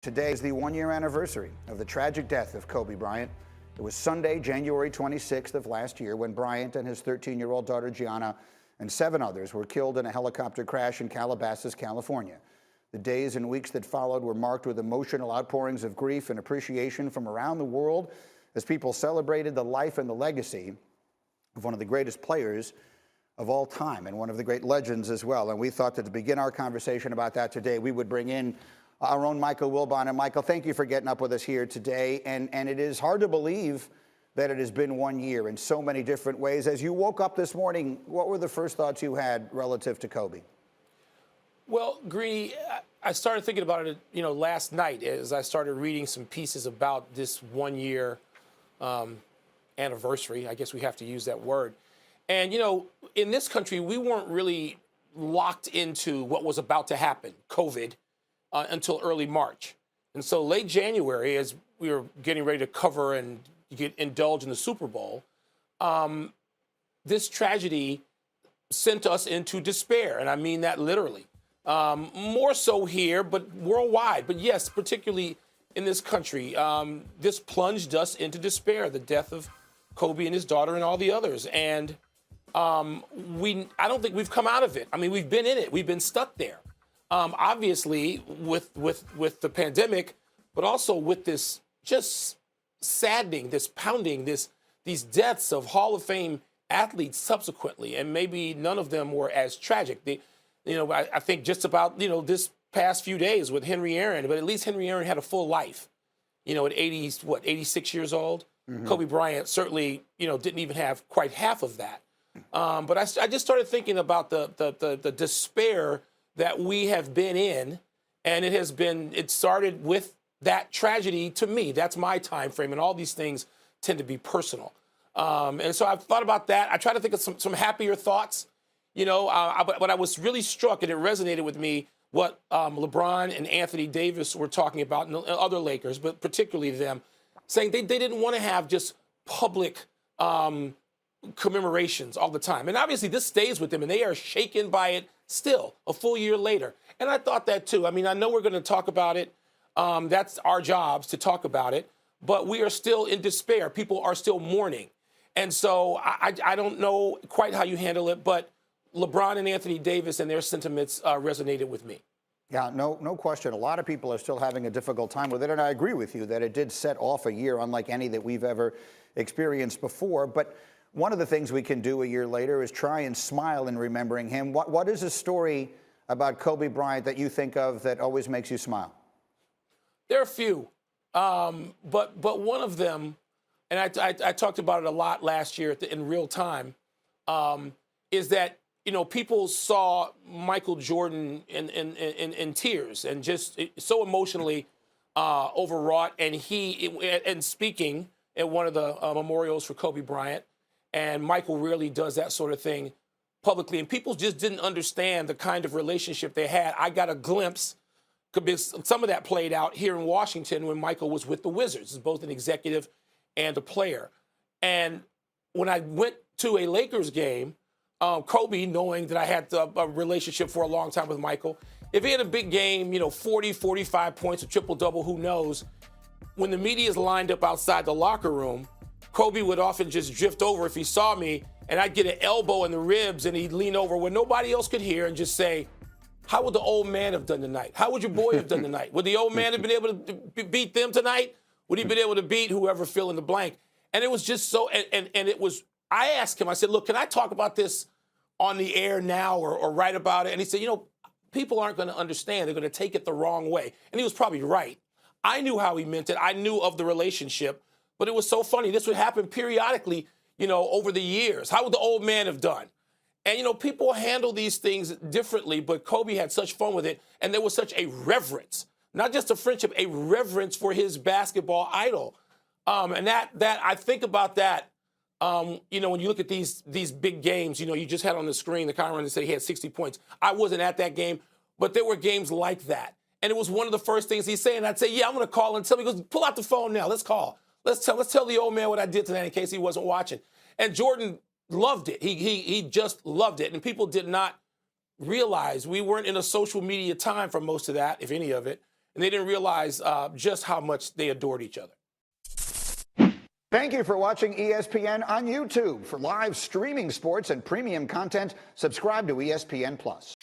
Today is the one-year anniversary of the tragic death of Kobe Bryant. It was Sunday, January 26th of last year, when Bryant and his 13-year-old daughter Gianna and 7 others were killed in a helicopter crash in Calabasas, California. The days and weeks that followed were marked with emotional outpourings of grief and appreciation from around the world as people celebrated the life and the legacy of one of the greatest players of all time and one of the great legends as well. And we thought that to begin our conversation about that today, we would bring in our own Michael Wilbon. And Michael, thank you for getting up with us here today. And it is hard to believe that it has been 1 year in so many different ways. As you woke up this morning, what were the first thoughts you had relative to Kobe? Well, Greeny, I started thinking about it, last night as I started reading some pieces about this 1 year anniversary. I guess we have to use that word. And, in this country, we weren't really locked into what was about to happen, COVID, until early March. And so late January, as we were getting ready to cover and indulge in the Super Bowl, this tragedy sent us into despair. And I mean that literally. More so here, but worldwide. But yes, particularly in this country, this plunged us into despair, the death of Kobe and his daughter and all the others. And I don't think we've come out of it. I mean, we've been in it. We've been stuck there. Obviously, with the pandemic, but also with this just saddening, this pounding, these deaths of Hall of Fame athletes subsequently, and maybe none of them were as tragic. I think just about this past few days with Henry Aaron, but at least Henry Aaron had a full life. At 86 years old. Mm-hmm. Kobe Bryant certainly didn't even have quite half of that. But I just started thinking about the despair that we have been in, and it started with that tragedy. To me, that's my time frame, and all these things tend to be personal. And so I've thought about that. I try to think of some happier thoughts, but I was really struck, and it resonated with me, what LeBron and Anthony Davis were talking about, and other Lakers, but particularly them, saying they didn't want to have just public commemorations all the time. And obviously this stays with them, and they are shaken by it still a full year later. And I thought that too. I mean, I know we're going to talk about it. That's our jobs to talk about it. But we are still in despair. People are still mourning. And so I don't know quite how you handle it, but LeBron and Anthony Davis and their sentiments resonated with me. Yeah, no question. A lot of people are still having a difficult time with it. And I agree with you that it did set off a year unlike any that we've ever experienced before. But one of the things we can do a year later is try and smile in remembering him. What is a story about Kobe Bryant that you think of that always makes you smile? There are a few, but one of them, and I talked about it a lot last year in real time, is that people saw Michael Jordan in tears and just so emotionally overwrought, and speaking at one of the memorials for Kobe Bryant. And Michael rarely does that sort of thing publicly. And people just didn't understand the kind of relationship they had. I got a glimpse, because some of that played out here in Washington when Michael was with the Wizards, as both an executive and a player. And when I went to a Lakers game, Kobe, knowing that I had a relationship for a long time with Michael, if he had a big game, 40, 45 points, a triple-double, who knows, when the media is lined up outside the locker room, Kobe would often just drift over if he saw me, and I'd get an elbow in the ribs, and he'd lean over where nobody else could hear and just say, "How would the old man have done tonight? How would your boy have done tonight? Would the old man have been able to beat them tonight? Would he been able to beat whoever fill in the blank?" And it was just so, and it was, I asked him, I said, "Look, can I talk about this on the air now or write about it?" And he said, people aren't going to understand. They're going to take it the wrong way. And he was probably right. I knew how he meant it. I knew of the relationship. But it was so funny. This would happen periodically, over the years. How would the old man have done? And, people handle these things differently, but Kobe had such fun with it. And there was such a reverence, not just a friendship, a reverence for his basketball idol. And that I think about that, when you look at these big games, you just had on the screen the kind of run that said he had 60 points. I wasn't at that game, but there were games like that. And it was one of the first things he's saying. I'd say, "Yeah, I'm going to call and tell him." He goes, "Pull out the phone now. Let's call. Let's tell the old man what I did tonight in case he wasn't watching." And Jordan loved it. He just loved it. And people did not realize we weren't in a social media time for most of that, if any of it. and they didn't realize just how much they adored each other. Thank you for watching ESPN on YouTube. For live streaming sports and premium content, subscribe to ESPN+.